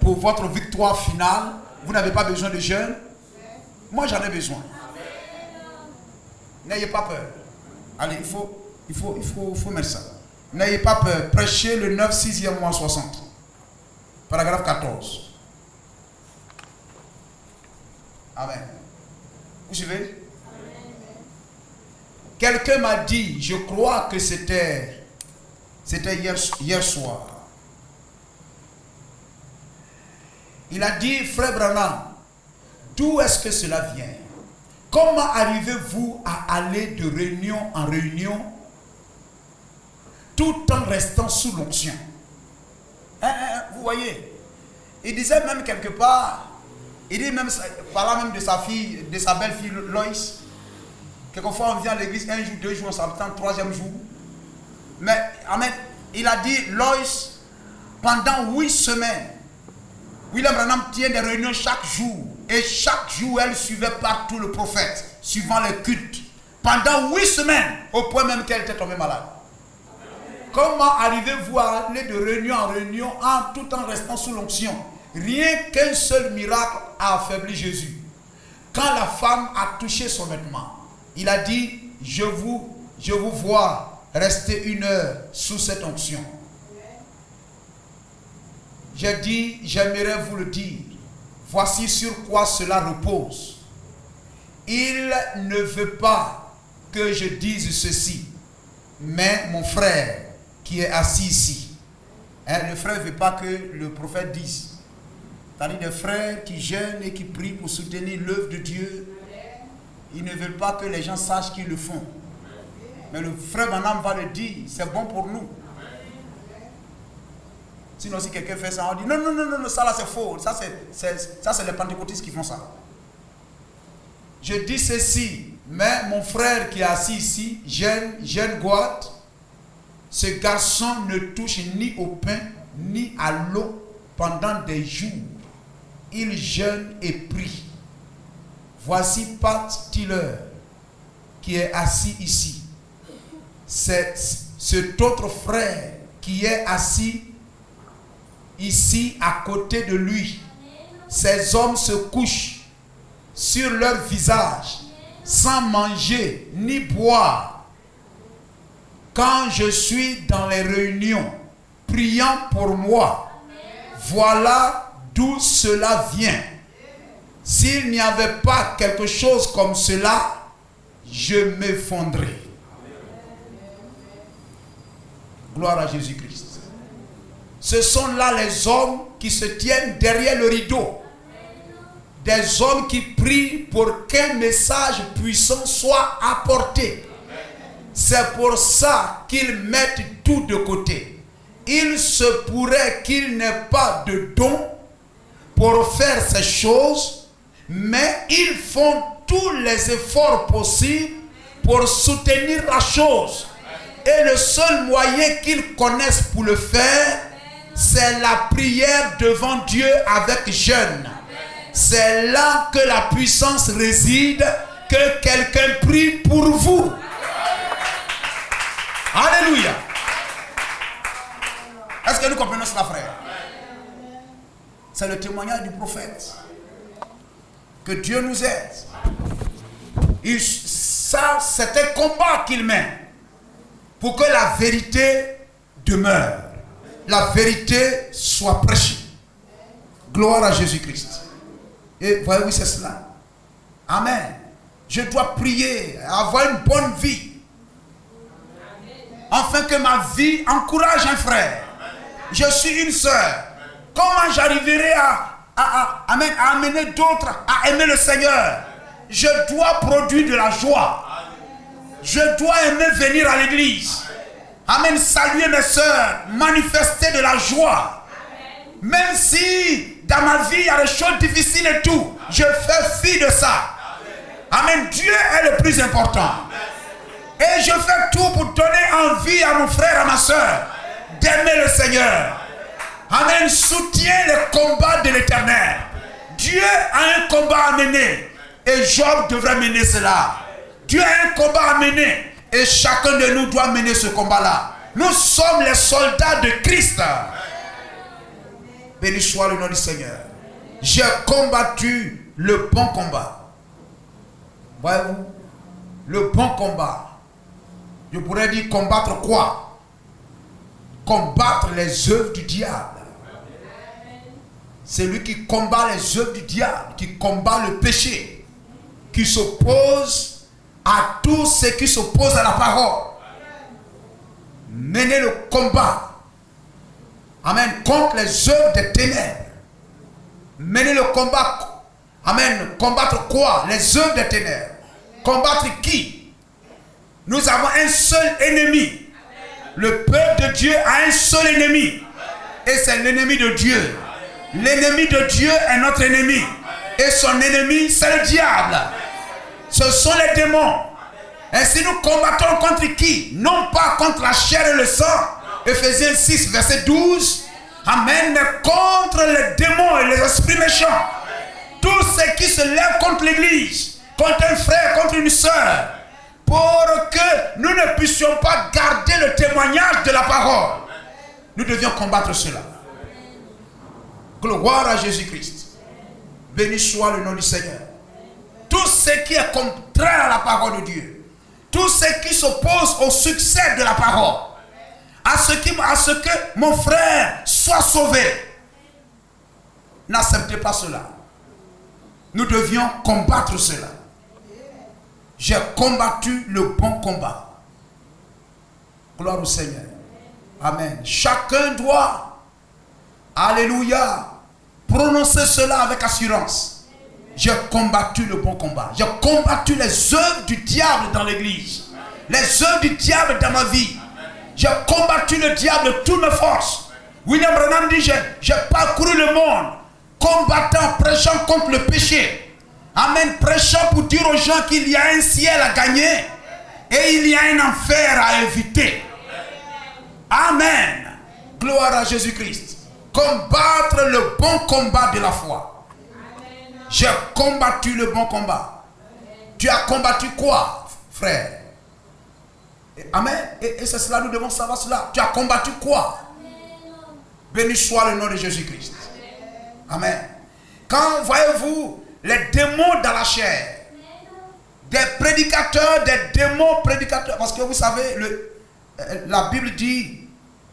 pour votre victoire finale, vous n'avez pas besoin de jeûne. Moi j'en ai besoin. N'ayez pas peur. Allez, il faut mettre ça. N'ayez pas peur. Prêchez le 9, 6e mois 60. Paragraphe 14. Amen. Vous suivez? Quelqu'un m'a dit, je crois que c'était hier soir. Il a dit, frère Branham, d'où est-ce que cela vient? Comment arrivez-vous à aller de réunion en réunion tout en restant sous l'onction? Vous voyez, il disait même quelque part, il dit même, parlant même de sa fille, de sa belle-fille Loïs. Quelquefois on vient à l'église un jour, 2 jours, on s'attend 3e jour. Mais amen, il a dit, Loïs, pendant 8 semaines, William Branham tient des réunions chaque jour. Et chaque jour, elle suivait partout le prophète, suivant les cultes. Pendant 8 semaines, au point même qu'elle était tombée malade. Comment arrivez-vous à aller de réunion en réunion tout en restant sous l'onction? Rien qu'un seul miracle a affaibli Jésus. Quand la femme a touché son vêtement, il a dit, je vous vois rester 1 heure sous cette onction. J'ai dit, j'aimerais vous le dire. Voici sur quoi cela repose. Il ne veut pas que je dise ceci, mais mon frère qui est assis ici, le frère ne veut pas que le prophète dise. C'est-à-dire des frères qui jeûnent et qui prient pour soutenir l'œuvre de Dieu, ils ne veulent pas que les gens sachent qu'ils le font. Mais le frère Branham va le dire, c'est bon pour nous. Sinon, si quelqu'un fait ça, on dit non, ça là c'est faux. Ça c'est les pentecôtistes qui font ça. Je dis ceci, mais mon frère qui est assis ici, jeune Gouat, ce garçon ne touche ni au pain ni à l'eau pendant des jours. Il jeûne et prie. Voici Pat Tiller qui est assis ici. C'est cet autre frère qui est assis ici à côté de lui. Ces hommes se couchent sur leur visage sans manger ni boire. Quand je suis dans les réunions priant pour moi, voilà d'où cela vient. S'il n'y avait pas quelque chose comme cela, je m'effondrais. Gloire à Jésus-Christ. Ce sont là les hommes qui se tiennent derrière le rideau. Des hommes qui prient pour qu'un message puissant soit apporté. C'est pour ça qu'ils mettent tout de côté. Il se pourrait qu'ils n'aient pas de don pour faire ces choses, mais ils font tous les efforts possibles pour soutenir la chose. Et le seul moyen qu'ils connaissent pour le faire, c'est la prière devant Dieu avec jeûne. C'est là que la puissance réside, que quelqu'un prie pour vous. Alléluia. Est-ce que nous comprenons cela, frère? C'est le témoignage du prophète. Que Dieu nous aide. Ça, c'est un combat qu'il mène pour que la vérité demeure. La vérité soit prêchée. Gloire à Jésus-Christ. Et voyez-vous, c'est cela. Amen. Je dois prier, avoir une bonne vie. Afin que ma vie encourage un frère. Je suis une sœur. Comment j'arriverai à amener d'autres à aimer le Seigneur? Je dois produire de la joie. Je dois aimer venir à l'église. Amen. Saluer mes sœurs. Manifester de la joie. Même si dans ma vie il y a des choses difficiles et tout, je fais fi de ça. Amen. Dieu est le plus important. Et je fais tout pour donner envie à mon frère, à ma soeur, d'aimer le Seigneur. Amen. Soutiens les combats de l'Éternel. Dieu a un combat à mener. Et Job devrait mener cela. Dieu a un combat à mener. Et chacun de nous doit mener ce combat-là. Nous sommes les soldats de Christ. Béni soit le nom du Seigneur. J'ai combattu le bon combat. Voyez-vous, le bon combat. Je pourrais dire combattre quoi? Combattre les œuvres du diable. C'est lui qui combat les œuvres du diable, qui combat le péché, qui s'oppose à tout ce qui s'oppose à la parole. Mener le combat. Amen. Contre les œuvres des ténèbres. Mener le combat. Amen. Combattre quoi? Les œuvres des ténèbres. Combattre qui? Nous avons un seul ennemi. Le peuple de Dieu a un seul ennemi. Et c'est l'ennemi de Dieu. L'ennemi de Dieu est notre ennemi. Et son ennemi, c'est le diable. Ce sont les démons. Ainsi nous combattons contre qui? Non pas contre la chair et le sang. Éphésiens 6, verset 12. Amen. Mais contre les démons et les esprits méchants. Tous ceux qui se lèvent contre l'église, contre un frère, contre une soeur, pour que nous ne puissions pas garder le témoignage de la parole. Nous devions combattre cela. Gloire à Jésus-Christ. Béni soit le nom du Seigneur. Tout ce qui est contraire à la parole de Dieu, tout ce qui s'oppose au succès de la parole, à ce que mon frère soit sauvé, n'acceptez pas cela. Nous devions combattre cela. J'ai combattu le bon combat. Gloire au Seigneur. Amen. Chacun doit, alléluia, prononcer cela avec assurance. J'ai combattu le bon combat. J'ai combattu les œuvres du diable dans l'église. Les œuvres du diable dans ma vie. J'ai combattu le diable de toutes mes forces. William Branham dit, j'ai parcouru le monde, combattant, prêchant contre le péché. Amen. Prêchant pour dire aux gens qu'il y a un ciel à gagner et il y a un enfer à éviter. Amen. Gloire à Jésus-Christ. Combattre le bon combat de la foi. J'ai combattu le bon combat. Tu as combattu quoi, frère? Amen. Et c'est cela, nous devons savoir cela. Tu as combattu quoi? Béni soit le nom de Jésus-Christ. Amen. Quand voyez-vous les démons dans la chair, des prédicateurs, des démons prédicateurs, parce que vous savez, la Bible dit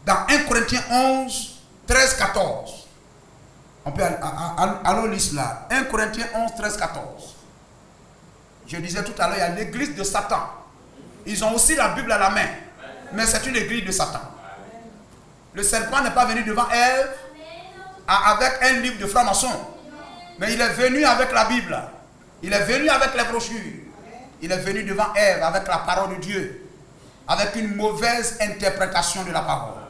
dans 1 Corinthiens 11, 13, 14. On peut allons lire cela. 1 Corinthiens 11, 13, 14. Je disais tout à l'heure, il y a l'église de Satan. Ils ont aussi la Bible à la main. Mais c'est une église de Satan. Le serpent n'est pas venu devant Ève avec un livre de franc-maçon. Mais il est venu avec la Bible. Il est venu avec les brochures. Il est venu devant Ève avec la parole de Dieu. Avec une mauvaise interprétation de la parole.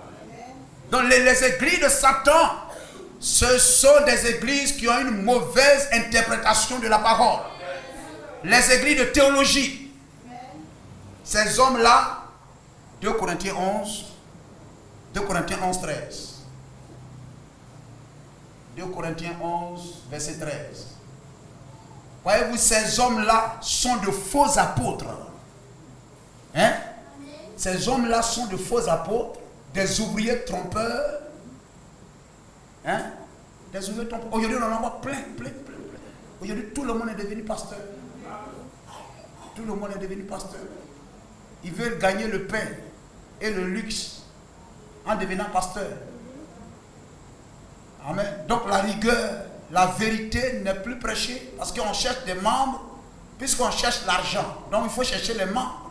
Donc les églises de Satan, ce sont des églises qui ont une mauvaise interprétation de la parole. Les églises de théologie. Ces hommes-là, 2 Corinthiens 11, 2 Corinthiens 11, 13. 2 Corinthiens 11, verset 13. Voyez-vous, ces hommes-là sont de faux apôtres. Hein? Ces hommes-là sont de faux apôtres, des ouvriers trompeurs. Hein? Des ouvriers trompeurs. Aujourd'hui, on en voit plein. Aujourd'hui, tout le monde est devenu pasteur. Tout le monde est devenu pasteur. Ils veulent gagner le pain et le luxe en devenant pasteur. Amen. Donc la rigueur, la vérité n'est plus prêchée parce qu'on cherche des membres, puisqu'on cherche l'argent. Donc il faut chercher les membres.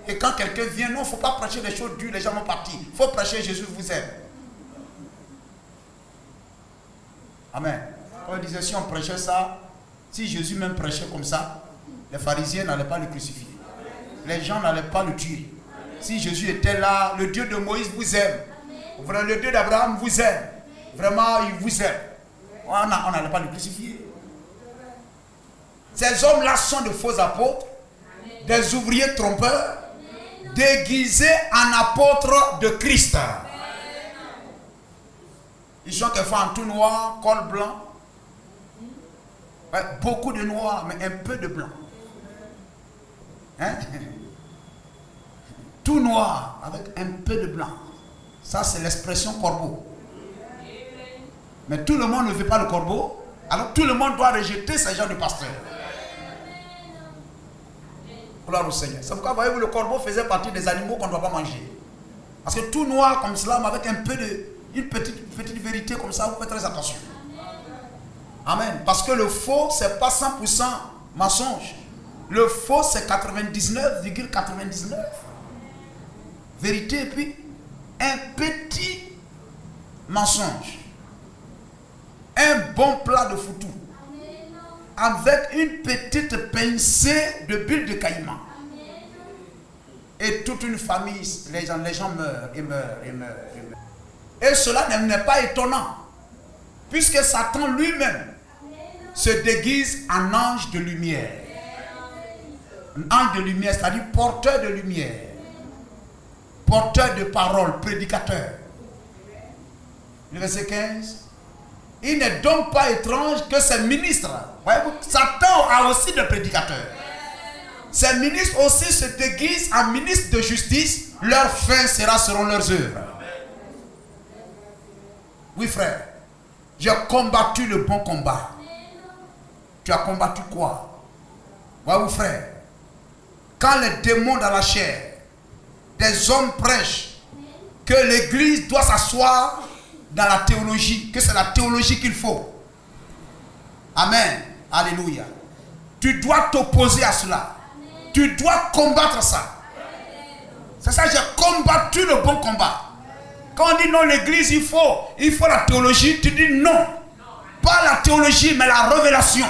Et quand quelqu'un vient, non, il ne faut pas prêcher des choses dures, les gens vont partir. Il faut prêcher Jésus vous aime. Amen. Quand on disait si on prêchait ça, si Jésus même prêchait comme ça, les pharisiens n'allaient pas le crucifier. Les gens n'allaient pas le tuer. Si Jésus était là, le Dieu de Moïse vous aime. Le Dieu d'Abraham vous aime. Vraiment, il vous aime. On n'allait pas le crucifier. Ces hommes-là sont de faux apôtres, des ouvriers trompeurs, déguisés en apôtres de Christ. Ils sont quelquefois en tout noir, col blanc. Beaucoup de noir, mais un peu de blanc. Hein? Tout noir avec un peu de blanc. Ça, c'est l'expression corbeau. Mais tout le monde ne veut pas le corbeau. Alors tout le monde doit rejeter ces gens de pasteurs. Gloire au Seigneur. C'est pourquoi, voyez-vous, le corbeau faisait partie des animaux qu'on ne doit pas manger. Parce que tout noir comme cela, mais avec un peu une petite vérité comme ça, vous faites très attention. Amen. Parce que le faux, ce n'est pas 100% mensonge. Le faux, c'est 99,99. Vérité et puis un petit mensonge. Un bon plat de foutou. Avec une petite pincée de bulle de caïman. Et toute une famille, les gens meurent et meurent. Et cela n'est pas étonnant. Puisque Satan lui-même se déguise en ange de lumière. Un ange de lumière, c'est-à-dire porteur de lumière. Porteur de parole, prédicateur. Le verset 15. Il n'est donc pas étrange que ces ministres, voyez-vous, Satan a aussi des prédicateurs. Ces ministres aussi se déguisent en ministres de justice. Leur fin sera selon leurs œuvres. Oui, frère. J'ai combattu le bon combat. Tu as combattu quoi? Voyez-vous, frère. Quand les démons dans la chair, des hommes prêchent que l'église doit s'asseoir dans la théologie, que c'est la théologie qu'il faut. Amen. Alléluia. Tu dois t'opposer à cela. Tu dois combattre ça. C'est ça, j'ai combattu le bon combat. Quand on dit non, l'église, il faut la théologie, tu dis non. Pas la théologie, mais la révélation.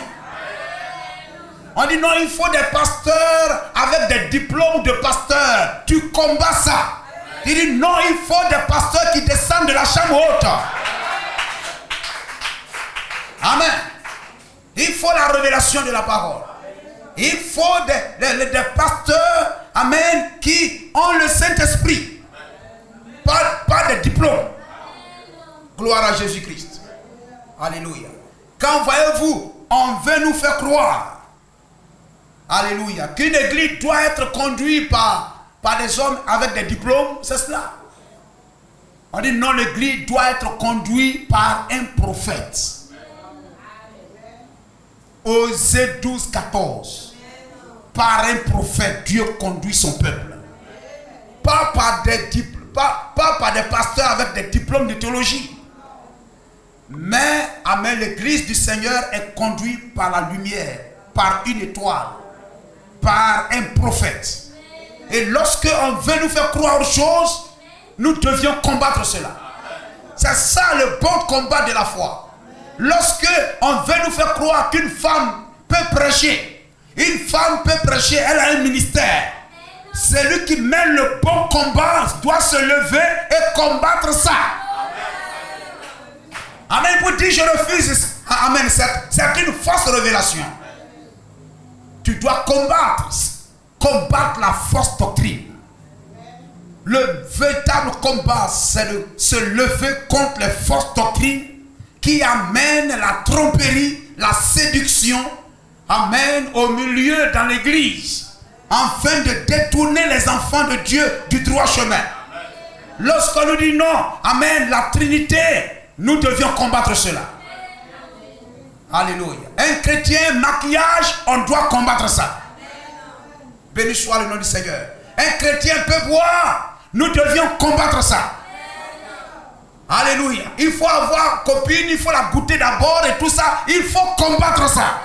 On dit non, il faut des pasteurs avec des diplômes de pasteurs. Tu combats ça. Il dit non, il faut des pasteurs qui descendent de la chambre haute. Amen. Il faut la révélation de la parole. Il faut des pasteurs, amen, qui ont le Saint-Esprit. Pas des diplômes. Gloire à Jésus-Christ. Alléluia. Quand voyez-vous, on veut nous faire croire, alléluia, qu'une église doit être conduite par des hommes avec des diplômes, c'est cela. On dit non, l'église doit être conduite par un prophète. Osée 12, 14. Par un prophète, Dieu conduit son peuple. Pas par des pasteurs avec des diplômes de théologie. Mais, amen, l'église du Seigneur est conduite par la lumière, par une étoile, par un prophète. Et lorsque on veut nous faire croire aux choses, nous devions combattre cela. C'est ça le bon combat de la foi. Lorsque on veut nous faire croire qu'une femme peut prêcher, une femme peut prêcher, elle a un ministère. Celui qui mène le bon combat doit se lever et combattre ça. Amen. Pour dire je refuse. Amen. C'est une fausse révélation. Tu dois combattre la fausse doctrine. Le véritable combat, c'est de se lever contre les fausses doctrines qui amènent la tromperie, la séduction, amen, au milieu dans l'église, afin de détourner les enfants de Dieu du droit chemin. Lorsqu'on nous dit non, amen, la Trinité, nous devions combattre cela. Alléluia. Un chrétien, maquillage, on doit combattre ça. Béni soit le nom du Seigneur. Un chrétien peut boire, nous devions combattre ça. Alléluia. Il faut avoir copine, il faut la goûter d'abord et tout ça. Il faut combattre ça.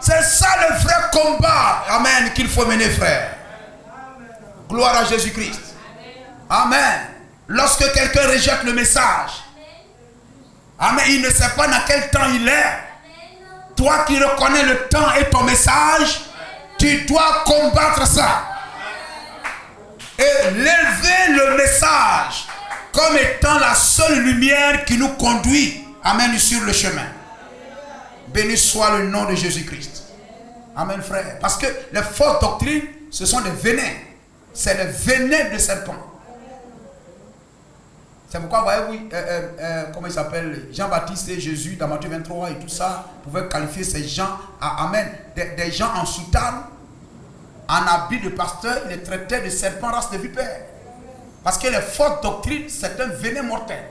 C'est ça le vrai combat, amen, qu'il faut mener, frère. Gloire à Jésus-Christ. Amen. Lorsque quelqu'un rejette le message, amen, il ne sait pas dans quel temps il est. Toi qui reconnais le temps et ton message, tu dois combattre ça. Et lever le message comme étant la seule lumière qui nous conduit, amen, sur le chemin. Béni soit le nom de Jésus-Christ. Amen, frère. Parce que les fausses doctrines, ce sont des venins. C'est les venins de serpent. C'est pourquoi, voyez-vous, comment il s'appelle, Jean-Baptiste et Jésus, dans Matthieu 23 et tout ça, pouvaient qualifier ces gens, amen, des gens en soutane, en habit de pasteur, ils les traitaient de serpents, race de vipères. Parce que les fausses doctrines, c'est un venin mortel.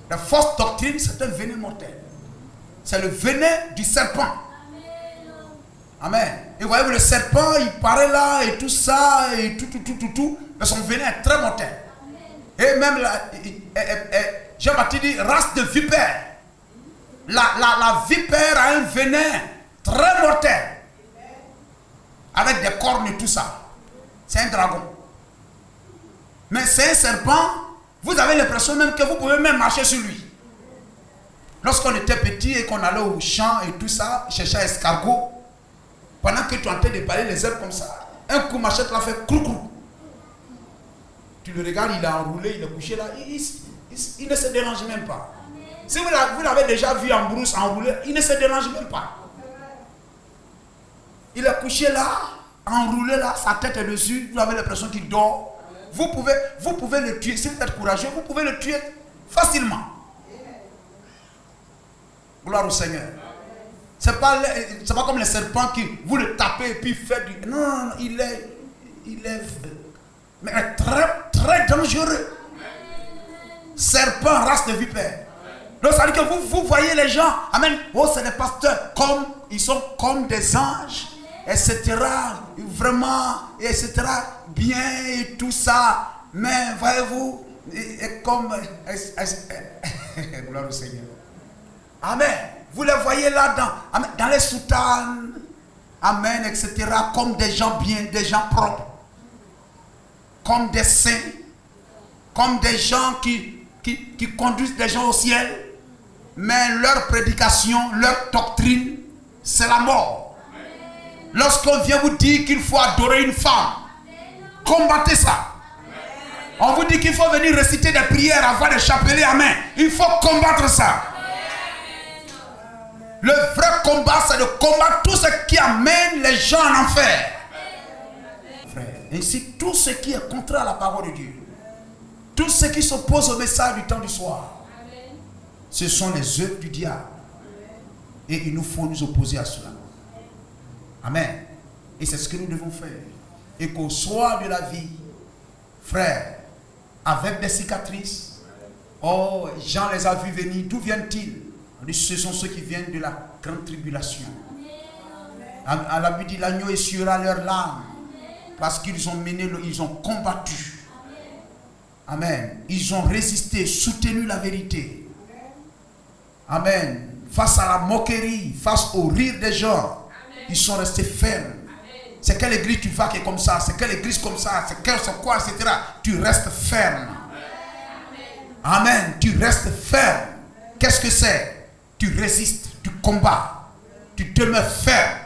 Les fausses doctrines, c'est un venin mortel. C'est le venin du serpent. Amen. Et voyez-vous, le serpent, il paraît là et tout ça, et tout. Mais son venin est très mortel. Et même, Jean-Baptiste dit, race de vipère. La vipère a un venin très mortel. Avec des cornes et tout ça. C'est un dragon. Mais c'est un serpent, vous avez l'impression même que vous pouvez même marcher sur lui. Lorsqu'on était petit et qu'on allait au champ et tout ça, chercher un escargot, pendant que tu es en train de parler les herbes comme ça, un coup machette l'a fait crou-crou. Tu le regardes, il est enroulé, il est couché là, il ne se dérange même pas. Si vous l'avez déjà vu en brousse enroulé, il ne se dérange même pas. Il est couché là, enroulé là, sa tête est dessus, vous avez l'impression qu'il dort. Vous pouvez le tuer, si vous êtes courageux, vous pouvez le tuer Facilement. Gloire au Seigneur. C'est pas comme les serpents qui vous le tapez et puis fait du... Non, il est mais très, très dangereux. Serpent, race de vipère. Donc ça veut dire que vous voyez les gens, amen, oh c'est des pasteurs, ils sont comme des anges, etc. Vraiment, etc. Bien et tout ça. Mais voyez-vous, comme... Gloire au Seigneur. Amen. Vous les voyez là dans les soutanes, amen, etc. Comme des gens bien, des gens propres. Comme des saints. Comme des gens qui conduisent des gens au ciel. Mais leur prédication, leur doctrine, c'est la mort. Lorsqu'on vient vous dire qu'il faut adorer une femme, combattez ça. On vous dit qu'il faut venir réciter des prières, avoir des chapelets à main. Il faut combattre ça. Le vrai combat, c'est de combattre tout ce qui amène les gens en enfer. Frère, ainsi tout ce qui est contraire à la parole de Dieu, tout ce qui s'oppose au message du temps du soir, ce sont les œuvres du diable. Et il nous faut nous opposer à cela. Amen. Et c'est ce que nous devons faire. Et qu'au soir de la vie, frère, avec des cicatrices, oh, Jean les a vus venir. D'où viennent-ils? Ce sont ceux qui viennent de la grande tribulation. À la Bible dit, l'agneau essuiera leurs larmes parce qu'ils ont mené, ils ont combattu. Amen. Ils ont résisté, soutenu la vérité. Amen. Face à la moquerie, face au rire des gens, ils sont restés fermes. C'est quelle église tu vas qui est comme ça? C'est quelle église comme ça? C'est quoi, etc. Tu restes ferme. Amen. Tu restes ferme. Qu'est-ce que c'est? Tu résistes, tu combats, tu demeures ferme.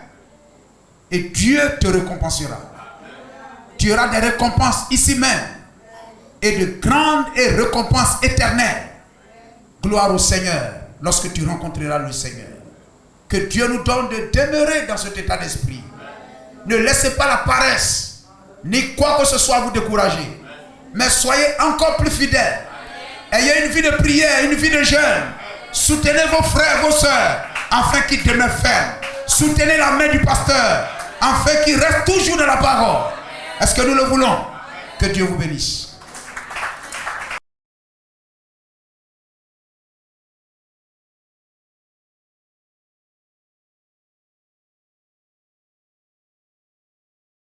Et Dieu te récompensera. Tu auras des récompenses ici même. Et de grandes récompenses éternelles. Gloire au Seigneur. Lorsque tu rencontreras le Seigneur. Que Dieu nous donne de demeurer dans cet état d'esprit. Ne laissez pas la paresse, ni quoi que ce soit vous décourager. Mais soyez encore plus fidèles. Ayez une vie de prière, une vie de jeûne. Soutenez vos frères, vos soeurs, afin qu'ils demeurent fermes. Soutenez la main du pasteur, afin qu'il reste toujours dans la parole. Est-ce que nous le voulons? Que Dieu vous bénisse.